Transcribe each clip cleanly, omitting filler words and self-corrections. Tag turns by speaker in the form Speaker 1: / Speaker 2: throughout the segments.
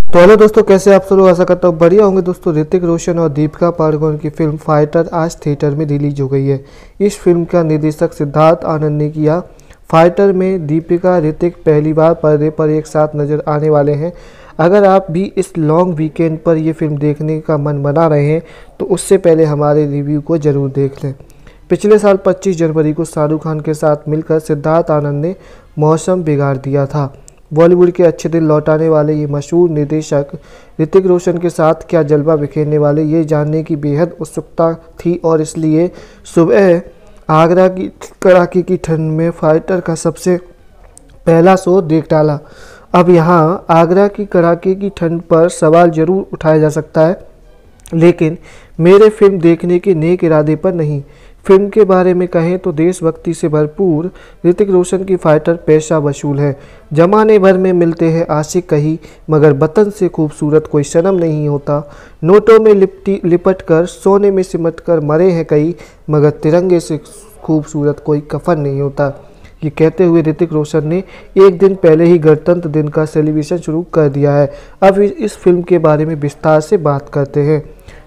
Speaker 1: तो हेलो दोस्तों, कैसे आप सब लोग। आशा करता हूँ बढ़िया होंगे दोस्तों। ऋतिक रोशन और दीपिका पादुकोण की फिल्म फाइटर आज थिएटर में रिलीज हो गई है। इस फिल्म का निर्देशक सिद्धार्थ आनंद ने किया। फाइटर में दीपिका ऋतिक पहली बार पर्दे पर एक साथ नजर आने वाले हैं। अगर आप भी इस लॉन्ग वीकेंड पर ये फिल्म देखने का मन बना रहे हैं तो उससे पहले हमारे रिव्यू को ज़रूर देख लें। पिछले साल 25 जनवरी को शाहरुख खान के साथ मिलकर सिद्धार्थ आनंद ने मौसम बिगाड़ दिया था। बॉलीवुड के अच्छे दिन लौटाने वाले ये मशहूर निर्देशक ऋतिक रोशन के साथ क्या जलवा बिखेरने वाले, ये जानने की बेहद उत्सुकता थी और इसलिए सुबह आगरा की कड़ाके की ठंड में फाइटर का सबसे पहला शो देख डाला। अब यहाँ आगरा की कड़ाके की ठंड पर सवाल जरूर उठाया जा सकता है, लेकिन मेरे फिल्म देखने के नेक इरादे पर नहीं। फिल्म के बारे में कहें तो देशभक्ति से भरपूर ऋतिक रोशन की फाइटर पेशा वसूल है। जमाने भर में मिलते हैं आशिक कहीं, मगर वतन से खूबसूरत कोई सनम नहीं होता। नोटों में लिपट कर सोने में सिमट कर मरे हैं कई, मगर तिरंगे से खूबसूरत कोई कफन नहीं होता। ये कहते हुए ऋतिक रोशन ने एक दिन पहले ही गणतंत्र दिन का सेलिब्रेशन शुरू कर दिया है। अब इस फिल्म के बारे में विस्तार से बात करते हैं।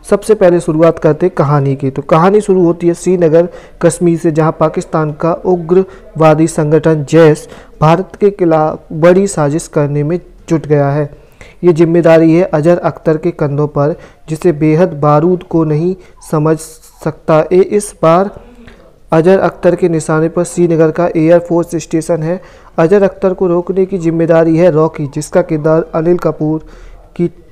Speaker 1: सबसे पहले शुरुआत करते हैं कहानी की। तो कहानी शुरू होती है श्रीनगर कश्मीर से, जहां पाकिस्तान का उग्रवादी संगठन जैश भारत के खिलाफ बड़ी साजिश करने में जुट गया है। ये जिम्मेदारी है अजहर अख्तर के कंधों पर, जिसे बेहद बारूद को नहीं समझ सकता। इस बार अजहर अख्तर के निशाने पर श्रीनगर का एयरफोर्स स्टेशन है। अजहर अख्तर को रोकने की जिम्मेदारी है रॉकी, जिसका किरदार अनिल कपूर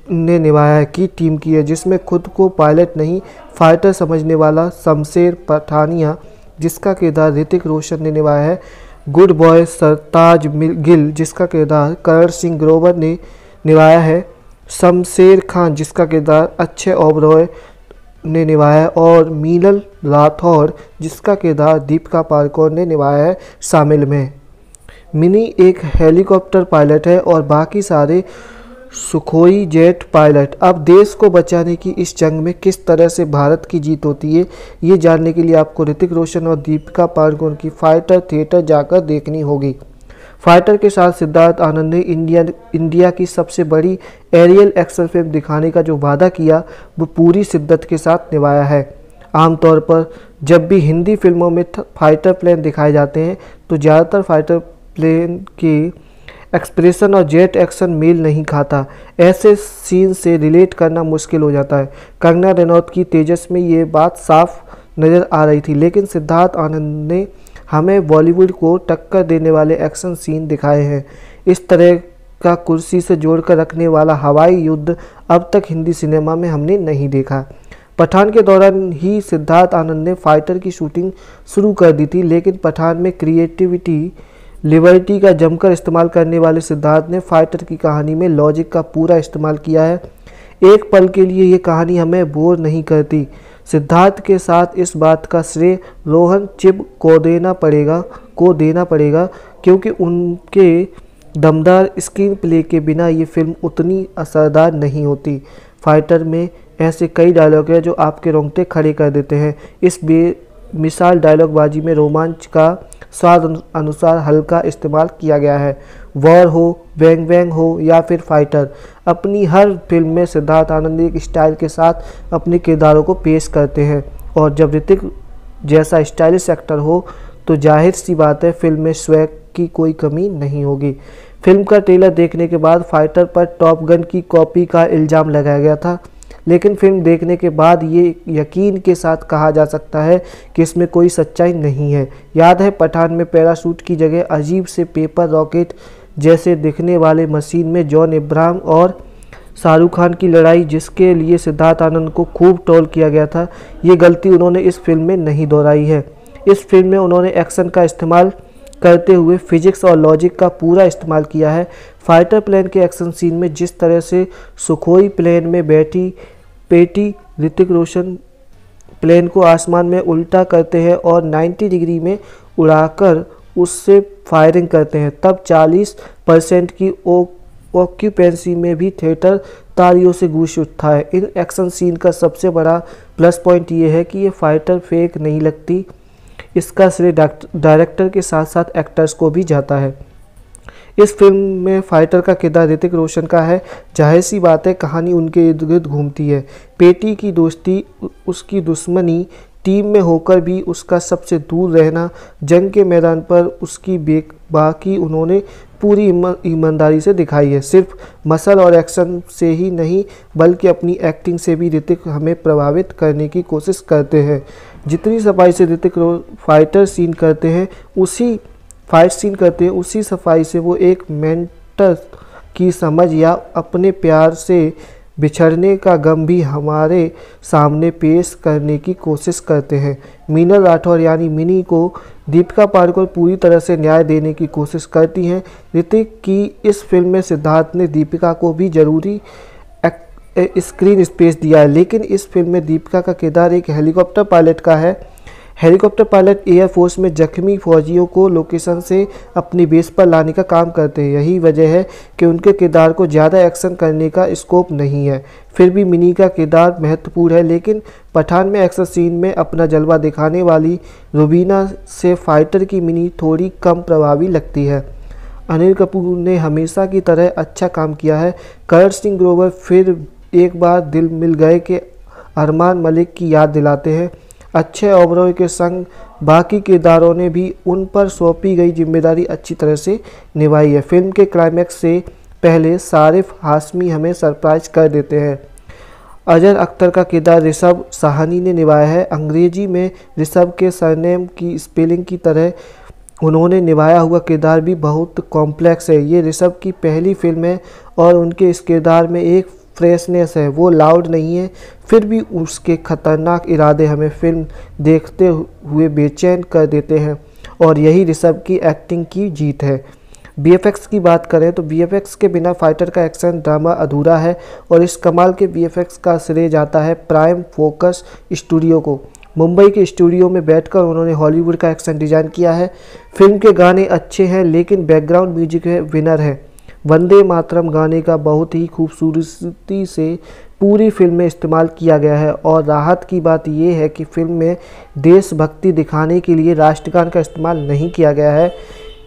Speaker 1: ने निभाया है, की टीम की है, जिसमें खुद को पायलट नहीं फाइटर समझने वाला शमशेर पठानिया, जिसका किरदार ऋतिक रोशन ने निभाया है। गुड बॉय सरताज गिल, जिसका किरदार करण सिंह ग्रोवर ने निभाया है। शमशेर खान, जिसका किरदार अक्षय ओबरॉय ने निभाया है, और मीनल राठौर, जिसका किरदार दीपिका पादुकोण ने निभाया है, शामिल में। मिनी एक हेलीकॉप्टर पायलट है और बाकी सारे सुखोई जेट पायलट। अब देश को बचाने की इस जंग में किस तरह से भारत की जीत होती है, ये जानने के लिए आपको ऋतिक रोशन और दीपिका पादुकोण की फाइटर थिएटर जाकर देखनी होगी। फाइटर के साथ सिद्धार्थ आनंद ने इंडिया की सबसे बड़ी एरियल एक्शन फिल्म दिखाने का जो वादा किया वो पूरी शिद्दत के साथ निभाया है। आमतौर पर जब भी हिंदी फिल्मों में फाइटर प्लेन दिखाए जाते हैं तो ज़्यादातर फाइटर प्लेन के एक्सप्रेशन और जेट एक्शन मेल नहीं खाता। ऐसे सीन से रिलेट करना मुश्किल हो जाता है। कंगना रनौत की तेजस में ये बात साफ नज़र आ रही थी, लेकिन सिद्धार्थ आनंद ने हमें बॉलीवुड को टक्कर देने वाले एक्शन सीन दिखाए हैं। इस तरह का कुर्सी से जोड़कर रखने वाला हवाई युद्ध अब तक हिंदी सिनेमा में हमने नहीं देखा। पठान के दौरान ही सिद्धार्थ आनंद ने फाइटर की शूटिंग शुरू कर दी थी, लेकिन पठान में क्रिएटिविटी लिबर्टी का जमकर इस्तेमाल करने वाले सिद्धार्थ ने फाइटर की कहानी में लॉजिक का पूरा इस्तेमाल किया है। एक पल के लिए ये कहानी हमें बोर नहीं करती। सिद्धार्थ के साथ इस बात का श्रेय रोहन चिब को देना पड़ेगा, क्योंकि उनके दमदार स्क्रीन प्ले के बिना ये फिल्म उतनी असरदार नहीं होती। फाइटर में ऐसे कई डायलॉग हैं जो आपके रोंगटे खड़े कर देते हैं। इस बेमिसाल डायलॉगबाजी में रोमांच का स्वाद अनुसार हल्का इस्तेमाल किया गया है। वॉर हो, बैंग बैंग हो या फिर फाइटर, अपनी हर फिल्म में सिद्धार्थ आनंद एक स्टाइल के साथ अपने किरदारों को पेश करते हैं, और जब ऋतिक जैसा स्टाइलिश एक्टर हो तो जाहिर सी बात है फिल्म में स्वैग की कोई कमी नहीं होगी। फिल्म का ट्रेलर देखने के बाद फाइटर पर टॉप गन की कॉपी का इल्ज़ाम लगाया गया था, लेकिन फिल्म देखने के बाद ये यकीन के साथ कहा जा सकता है कि इसमें कोई सच्चाई नहीं है। याद है पठान में पैराशूट की जगह अजीब से पेपर रॉकेट जैसे दिखने वाले मशीन में जॉन इब्राहिम और शाहरुख खान की लड़ाई, जिसके लिए सिद्धार्थ आनंद को खूब ट्रोल किया गया था। ये गलती उन्होंने इस फिल्म में नहीं दोहराई है। इस फिल्म में उन्होंने एक्शन का इस्तेमाल करते हुए फिजिक्स और लॉजिक का पूरा इस्तेमाल किया है। फाइटर प्लेन के एक्शन सीन में जिस तरह से सुखोई प्लेन में बैठी पेटी ऋतिक रोशन प्लेन को आसमान में उल्टा करते हैं और 90 डिग्री में उड़ाकर उससे फायरिंग करते हैं, तब 40% की ऑक्यूपेंसी में भी थिएटर तालियों से गूंज उठता है। इन एक्शन सीन का सबसे बड़ा प्लस पॉइंट ये है कि ये फाइटर फेक नहीं लगती। इसका श्रेय डायरेक्टर के साथ साथ एक्टर्स को भी जाता है। इस फिल्म में फाइटर का किरदार ऋतिक रोशन का है। जाहिर सी बात है, कहानी उनके इर्द गिर्द घूमती है। पेटी की दोस्ती, उसकी दुश्मनी, टीम में होकर भी उसका सबसे दूर रहना, जंग के मैदान पर उसकी बेबाकी उन्होंने पूरी ईमानदारी से दिखाई है। सिर्फ मसल और एक्शन से ही नहीं बल्कि अपनी एक्टिंग से भी ऋतिक हमें प्रभावित करने की कोशिश करते हैं। जितनी सफाई से ऋतिक फाइट सीन करते हैं उसी सफाई से वो एक मेंटर की समझ या अपने प्यार से बिछड़ने का गम भी हमारे सामने पेश करने की कोशिश करते हैं। मीनल राठौर यानी मिनी को दीपिका पादुकोण पूरी तरह से न्याय देने की कोशिश करती हैं। ऋतिक की इस फिल्म में सिद्धार्थ ने दीपिका को भी जरूरी स्क्रीन स्पेस दिया है, लेकिन इस फिल्म में दीपिका का किरदार एक हेलीकॉप्टर पायलट का है। हेलीकॉप्टर पायलट एयरफोर्स में जख्मी फौजियों को लोकेशन से अपनी बेस पर लाने का काम करते हैं। यही वजह है कि उनके किरदार को ज़्यादा एक्शन करने का स्कोप नहीं है। फिर भी मिनी का किरदार महत्वपूर्ण है, लेकिन पठान में एक्शन सीन में अपना जलवा दिखाने वाली रुबीना से फाइटर की मिनी थोड़ी कम प्रभावी लगती है। अनिल कपूर ने हमेशा की तरह अच्छा काम किया है। करण सिंह ग्रोवर फिर एक बार दिल मिल गए के अरमान मलिक की याद दिलाते हैं। अक्षय ओबरॉय के संग बाकी किरदारों ने भी उन पर सौंपी गई जिम्मेदारी अच्छी तरह से निभाई है। फिल्म के क्लाइमैक्स से पहले सारिफ हाशमी हमें सरप्राइज कर देते हैं। अजर अख्तर का किरदार ऋषभ साहनी ने निभाया है। अंग्रेजी में ऋषभ के सरनेम की स्पेलिंग की तरह उन्होंने निभाया हुआ किरदार भी बहुत कॉम्प्लेक्स है। ये ऋषभ की पहली फिल्म है और उनके इस किरदार में एक फ्रेशनेस है। वो लाउड नहीं है, फिर भी उसके खतरनाक इरादे हमें फिल्म देखते हुए बेचैन कर देते हैं और यही ऋषभ की एक्टिंग की जीत है। बीएफएक्स की बात करें तो बीएफएक्स के बिना फाइटर का एक्शन ड्रामा अधूरा है और इस कमाल के बीएफएक्स का श्रेय जाता है प्राइम फोकस स्टूडियो को। मुंबई के स्टूडियो में बैठकर उन्होंने हॉलीवुड का एक्शन डिज़ाइन किया है। फिल्म के गाने अच्छे हैं, लेकिन बैकग्राउंड म्यूजिक विनर है। वंदे मातरम गाने का बहुत ही खूबसूरती से पूरी फिल्म में इस्तेमाल किया गया है और राहत की बात यह है कि फिल्म में देशभक्ति दिखाने के लिए राष्ट्रगान का इस्तेमाल नहीं किया गया है,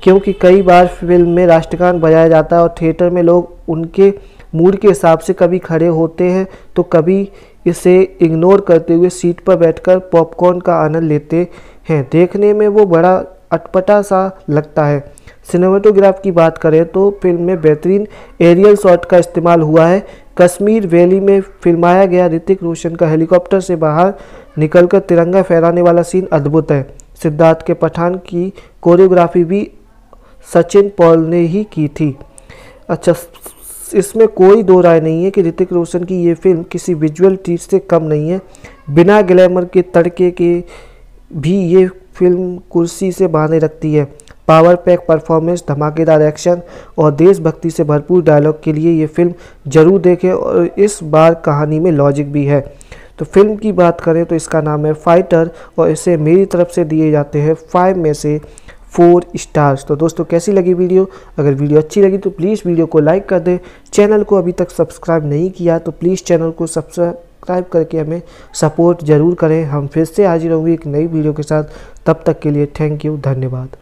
Speaker 1: क्योंकि कई बार फिल्म में राष्ट्रगान बजाया जाता है और थिएटर में लोग उनके मूड के हिसाब से कभी खड़े होते हैं तो कभी इसे इग्नोर करते हुए सीट पर बैठकर पॉपकॉर्न का आनंद लेते हैं। देखने में वो बड़ा अटपटा सा लगता है। सिनेमेटोग्राफ की बात करें तो फिल्म में बेहतरीन एरियल शॉट का इस्तेमाल हुआ है। कश्मीर वैली में फिल्माया गया ऋतिक रोशन का हेलीकॉप्टर से बाहर निकलकर तिरंगा फहराने वाला सीन अद्भुत है। सिद्धार्थ के पठान की कोरियोग्राफी भी सचिन पॉल ने ही की थी। अच्छा, इसमें कोई दो राय नहीं है कि ऋतिक रोशन की ये फिल्म किसी विजुअल ट्रीट से कम नहीं है। बिना ग्लैमर के तड़के के भी ये फिल्म कुर्सी से बांधे रखती है। पावर पैक परफॉर्मेंस, धमाकेदार एक्शन और देशभक्ति से भरपूर डायलॉग के लिए ये फिल्म जरूर देखें और इस बार कहानी में लॉजिक भी है। तो फिल्म की बात करें तो इसका नाम है फाइटर और इसे मेरी तरफ से दिए जाते हैं 5 में से 4 स्टार्स। तो दोस्तों, कैसी लगी वीडियो? अगर वीडियो अच्छी लगी तो प्लीज़ वीडियो को लाइक कर दें। चैनल को अभी तक सब्सक्राइब नहीं किया तो प्लीज़ चैनल को सब्सक्राइब करके हमें सपोर्ट ज़रूर करें। हम फिर से हाजिर होंगे एक नई वीडियो के साथ। तब तक के लिए थैंक यू, धन्यवाद।